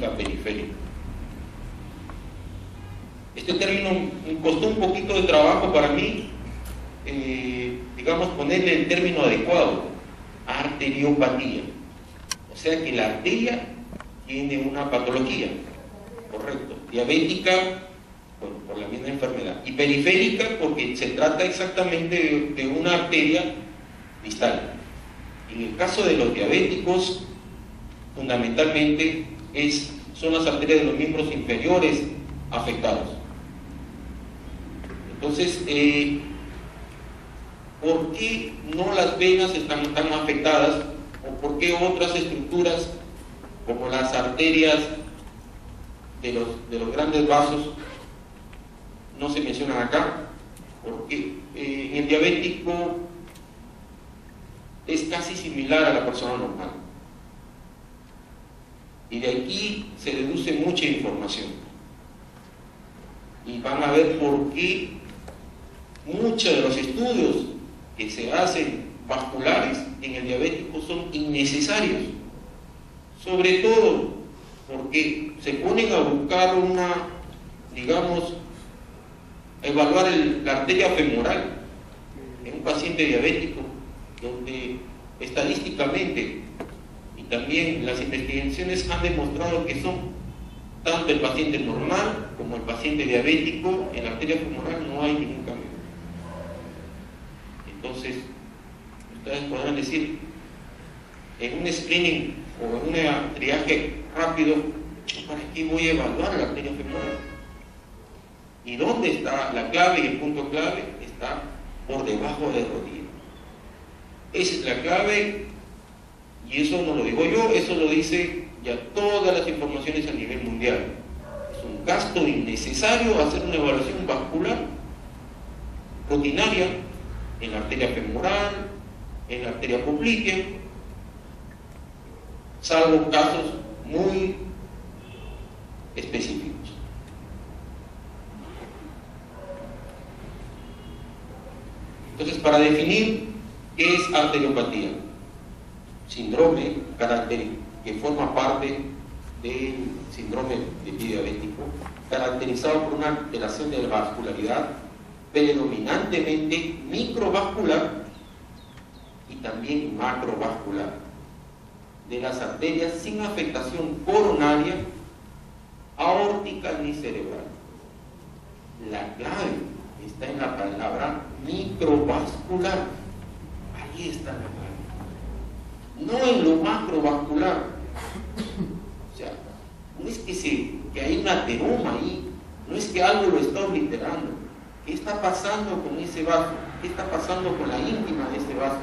diabética periférica. Este término me costó un poquito de trabajo para mí, digamos, ponerle el término adecuado: arteriopatía. O sea que la arteria tiene una patología, correcto. Diabética, bueno, por la misma enfermedad. Y periférica porque se trata exactamente de una arteria distal. En el caso de los diabéticos, fundamentalmente son las arterias de los miembros inferiores afectados. Entonces, ¿por qué no las venas están tan afectadas? ¿O por qué otras estructuras, como las arterias de los grandes vasos, no se mencionan acá? Porque en el diabético es casi similar a la persona normal. Y de aquí se deduce mucha información. Y van a ver por qué muchos de los estudios que se hacen vasculares en el diabético son innecesarios. Sobre todo porque se ponen a buscar digamos, a evaluar la arteria femoral en un paciente diabético, donde estadísticamente y también las investigaciones han demostrado que son tanto el paciente normal como el paciente diabético, en la arteria femoral no hay ningún cambio. Entonces, ustedes podrán decir, en un screening o en un triaje rápido, ¿para qué voy a evaluar la arteria femoral? ¿Y dónde está la clave? Y el punto clave está por debajo de rodilla. Esa es la clave, y eso no lo digo yo, eso lo dice ya todas las informaciones a nivel mundial. Es un gasto innecesario hacer una evaluación vascular rutinaria en la arteria femoral, en la arteria poplitea, salvo casos muy específicos. Entonces, para definir qué es arteriopatía: síndrome que forma parte del síndrome de pie diabético, caracterizado por una alteración de la vascularidad predominantemente microvascular y también macrovascular de las arterias, sin afectación coronaria, aórtica ni cerebral. La clave está en la palabra microvascular. Ahí está la clave, no en lo macrovascular. O sea, no es que hay un ateroma ahí, no es que algo lo está obliterando. ¿Qué está pasando con ese vaso? ¿Qué está pasando con la íntima de ese vaso?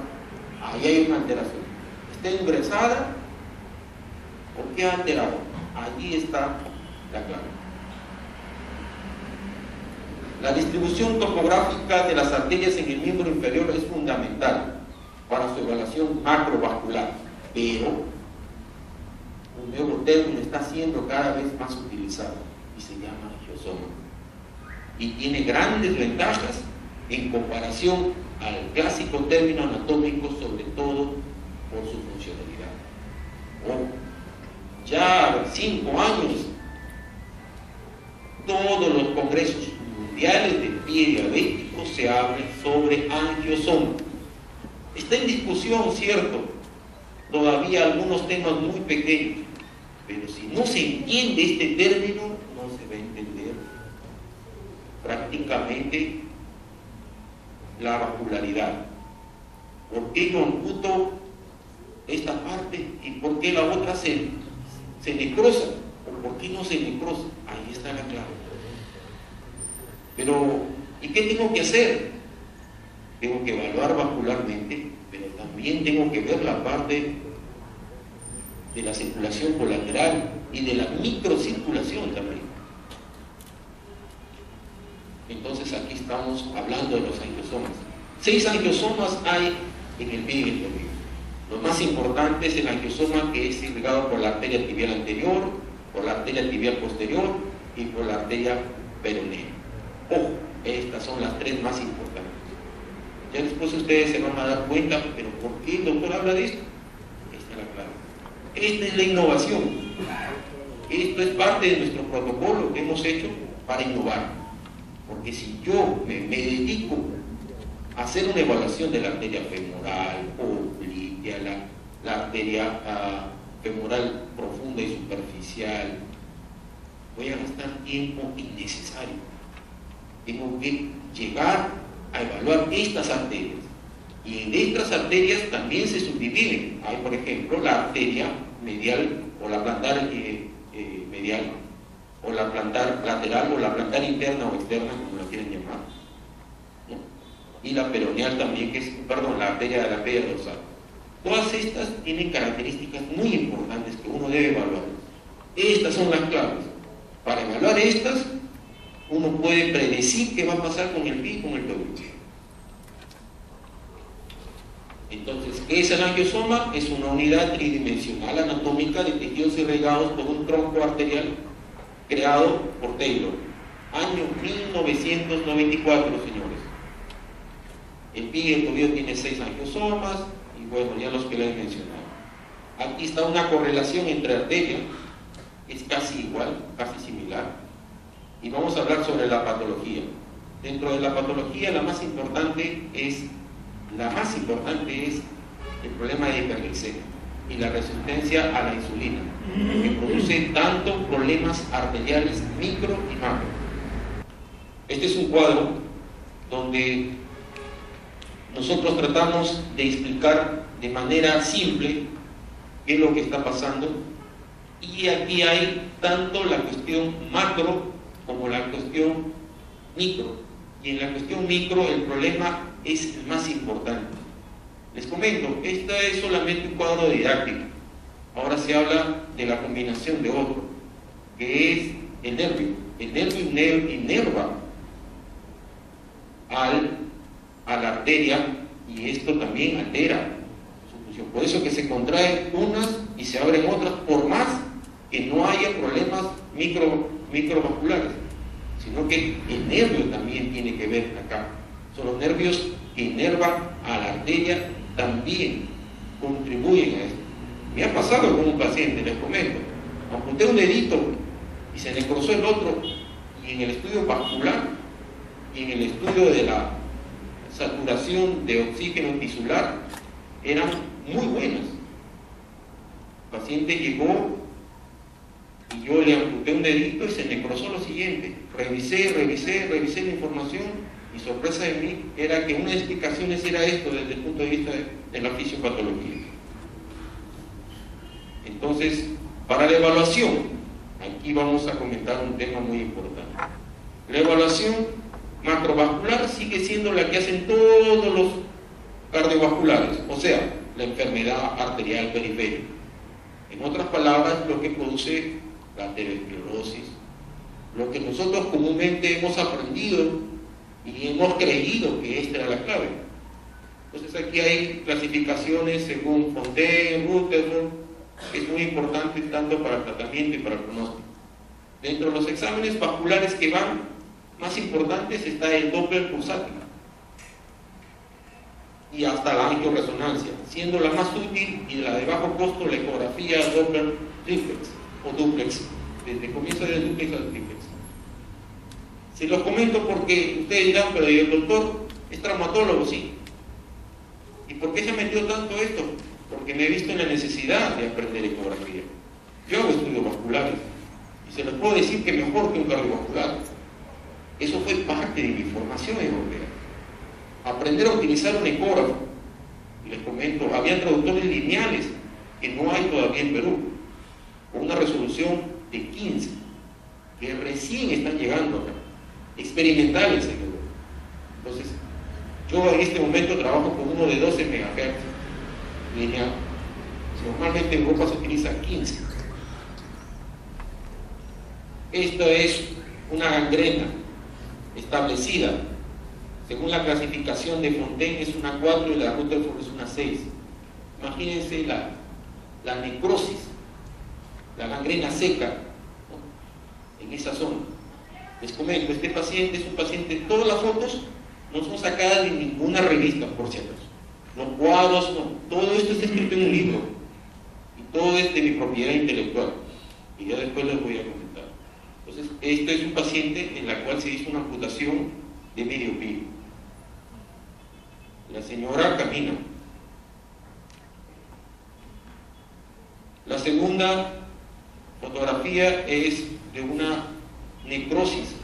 Ahí hay una alteración. ¿Está ingresada? ¿Por qué ha alterado? Allí está la clave. La distribución topográfica de las arterias en el miembro inferior es fundamental para su evaluación macrovascular, pero un nuevo término está siendo cada vez más utilizado y se llama angiosoma, y tiene grandes ventajas en comparación al clásico término anatómico, sobre todo por su funcionalidad. Ya 5 años, todos los congresos mundiales del pie diabético se hablan sobre angiosoma. Está en discusión, cierto, todavía algunos temas muy pequeños, pero si no se entiende este término, no se va a entender prácticamente la vascularidad. ¿Por qué yo amputo esta parte y por qué la otra se necrosa? ¿O por qué no se necrosa? Ahí está la clave. Pero, ¿y qué tengo que hacer? Tengo que evaluar vascularmente, pero también tengo que ver la parte de la circulación colateral y de la microcirculación también. Entonces aquí estamos hablando de los angiosomas. 6 angiosomas hay en el pie y el tobillo. Lo más importante es el angiosoma que es irrigado por la arteria tibial anterior, por la arteria tibial posterior y por la arteria peronea. Ojo, estas son las 3 más importantes. Ya después ustedes se van a dar cuenta, pero ¿por qué el doctor habla de esto? Esta es la clave. Esta es la innovación. Esto es parte de nuestro protocolo que hemos hecho para innovar. Porque si yo me dedico a hacer una evaluación de la arteria femoral, oblitea, la arteria femoral profunda y superficial, voy a gastar tiempo innecesario. Tengo que llegar a evaluar estas arterias. Y en estas arterias también se subdividen. Hay, por ejemplo, la arteria medial o la plantar medial, o la plantar lateral, o la plantar interna o externa, como la quieren llamar, ¿no? Y la peroneal también, que es, perdón, la arteria de la pedra dorsal. Todas estas tienen características muy importantes que uno debe evaluar. Estas son las claves. Para evaluar estas, uno puede predecir qué va a pasar con el pie y con el tobillo. Entonces, ¿qué es el angiosoma? Es una unidad tridimensional anatómica de tejidos irrigados por un tronco arterial creado por Taylor. Año 1994, señores. El pie y el tobillo tiene 6 angiosomas, y bueno, ya los que les he mencionado. Aquí está una correlación entre arterias, es casi igual, casi similar. Y vamos a hablar sobre la patología. Dentro de la patología, la más importante es el problema de hiperglicemia y la resistencia a la insulina, que produce tanto problemas arteriales micro y macro. Este es un cuadro donde nosotros tratamos de explicar de manera simple qué es lo que está pasando, y aquí hay tanto la cuestión macro como la cuestión micro, y en la cuestión micro el problema es el más importante. Les comento, esta es solamente un cuadro didáctico. Ahora se habla de la combinación de otro, que es el nervio. El nervio inerva a la arteria, y esto también altera su función. Por eso que se contraen unas y se abren otras, por más que no haya problemas microvasculares, sino que el nervio también tiene que ver acá. Son los nervios que inervan a la arteria, también contribuyen a esto. Me ha pasado con un paciente, les comento, amputé un dedito y se necrosó el otro, y en el estudio vascular y en el estudio de la saturación de oxígeno tisular eran muy buenas. El paciente llegó y yo le amputé un dedito y se necrosó lo siguiente. Revisé la información, y sorpresa de mí era que una de las explicaciones era esto desde el punto de vista de la fisiopatología. Entonces, para la evaluación, aquí vamos a comentar un tema muy importante. La evaluación macrovascular sigue siendo la que hacen todos los cardiovasculares, o sea, la enfermedad arterial periférica. En otras palabras, lo que produce la aterosclerosis, lo que nosotros comúnmente hemos aprendido y hemos creído que esta era la clave. Entonces aquí hay clasificaciones según Fontaine, Rutherford, que es muy importante tanto para el tratamiento y para el pronóstico. Dentro de los exámenes vasculares que van más importantes está el Doppler pulsátil y hasta la angioresonancia, siendo la más útil y la de bajo costo la ecografía Doppler triplex o duplex, desde el comienzo del duplex al triplex. Se los comento porque ustedes dirán, pero ¿y el doctor es traumatólogo? Sí. ¿Y por qué se ha metido tanto esto? Porque me he visto en la necesidad de aprender ecografía. Yo hago estudios vasculares y se los puedo decir que mejor que un cardiovascular. Eso fue parte de mi formación europea. Aprender a utilizar un ecógrafo. Y les comento, había traductores lineales que no hay todavía en Perú, con una resolución de 15, que recién están llegando acá, experimentales en Europa. Entonces, yo en este momento trabajo con uno de 12 MHz lineal. Normalmente en Europa se utiliza 15. Esto es una gangrena establecida. Según la clasificación de Fontaine es una 4 y la Rutherford es una 6. Imagínense la necrosis, la gangrena seca, ¿no?, en esa zona. Les comento, este paciente es un paciente, todas las fotos no son sacadas de ninguna revista, por si acaso. Los cuadros, no. Todo esto está escrito en un libro y todo es de mi propiedad intelectual. y ya después les voy a comentar. Entonces, esto es un paciente en la cual se hizo una amputación de medio pie. La señora camina. La segunda fotografía es de una necrosis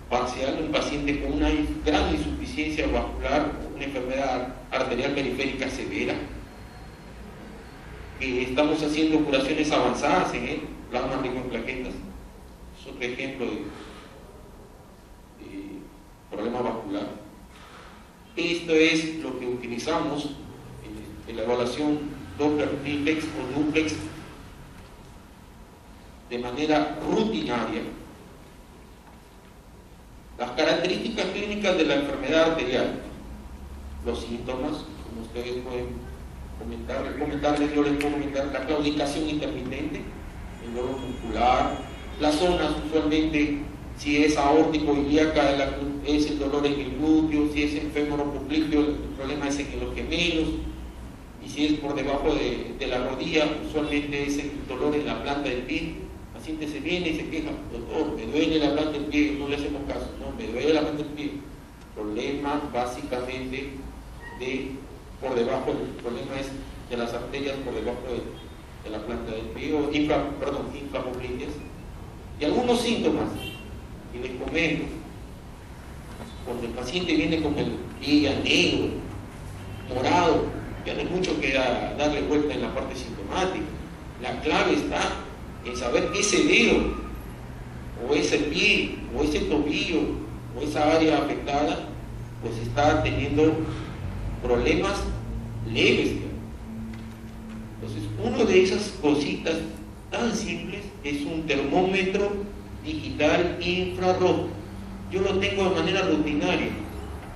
parcial, un paciente con una gran insuficiencia vascular, una enfermedad arterial periférica severa, que estamos haciendo curaciones avanzadas en él, plasma rico en plaquetas. Es otro ejemplo de problema vascular. Esto es lo que utilizamos en la evaluación Doppler triplex o duplex de manera rutinaria. Las características clínicas de la enfermedad arterial, los síntomas, como ustedes pueden comentarles, yo les puedo comentar la claudicación intermitente, el dolor muscular, las zonas usualmente, si es aórtico ilíaca, es el dolor en el glúteo, si es en fémoro-popliteo, el problema es en los gemelos, y si es por debajo de la rodilla, usualmente es el dolor en la planta del pie. El paciente se viene y se queja: doctor, me duele la planta del pie, no le hacemos caso, no, me duele la planta del pie. Problema básicamente por debajo, el problema es de las arterias por debajo de la planta del pie, o infrapopliteas. Y algunos síntomas, y les comento, cuando el paciente viene con el pie ya negro, morado, ya no hay mucho que darle vuelta en la parte sintomática. La clave está en saber que ese dedo, o ese pie, o ese tobillo, o esa área afectada, pues está teniendo problemas leves. Entonces, una de esas cositas tan simples es un termómetro digital infrarrojo. Yo lo tengo de manera rutinaria,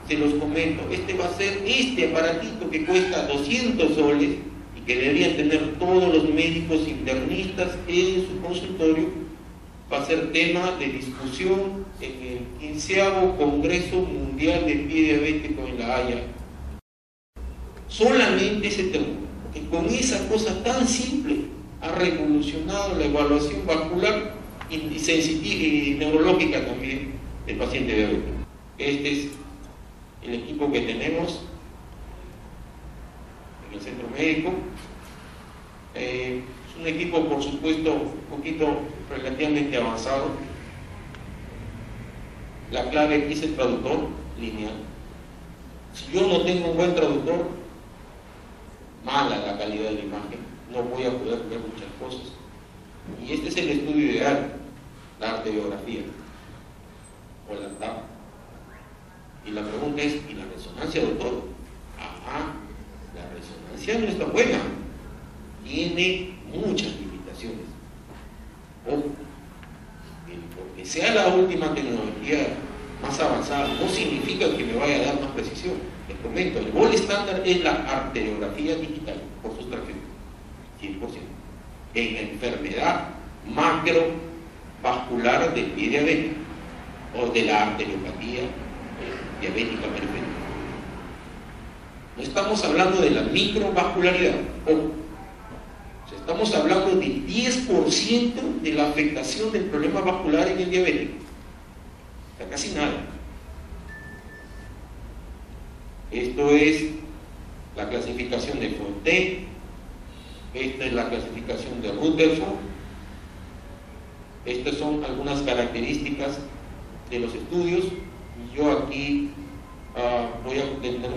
se los comento. Este va a ser este aparatito que cuesta 200 soles y que deberían tener todos los médicos internistas en su consultorio. Va a ser tema de discusión en el 15º Congreso Mundial de Pie Diabético en La Haya. Solamente ese termómetro, que con esa cosa tan simple ha revolucionado la evaluación vascular y neurológica también del paciente diabético. Este es el equipo que tenemos en el centro médico. Es un equipo, por supuesto, un poquito relativamente avanzado. La clave aquí es el traductor lineal. Si yo no tengo un buen traductor, mala la calidad de la imagen, no voy a poder ver muchas cosas. Y este es el estudio ideal, la arteriografía o la TAP. Y la pregunta es: ¿y la resonancia, doctor? La resonancia no está buena, tiene muchas limitaciones. Ojo, porque sea la última tecnología más avanzada no significa que me vaya a dar más precisión. Les comento, el gol estándar es la arteriografía digital por sustracción, 100%, en enfermedad macrovascular del pie diabético o de la arteriopatía diabética periférica. No estamos hablando de la microvascularidad, ojo. Estamos hablando del 10% de la afectación del problema vascular en el diabético. O sea, casi nada. Esto es la clasificación de Fontaine, esta es la clasificación de Rutherford. Estas son algunas características de los estudios. Yo aquí voy a detenerme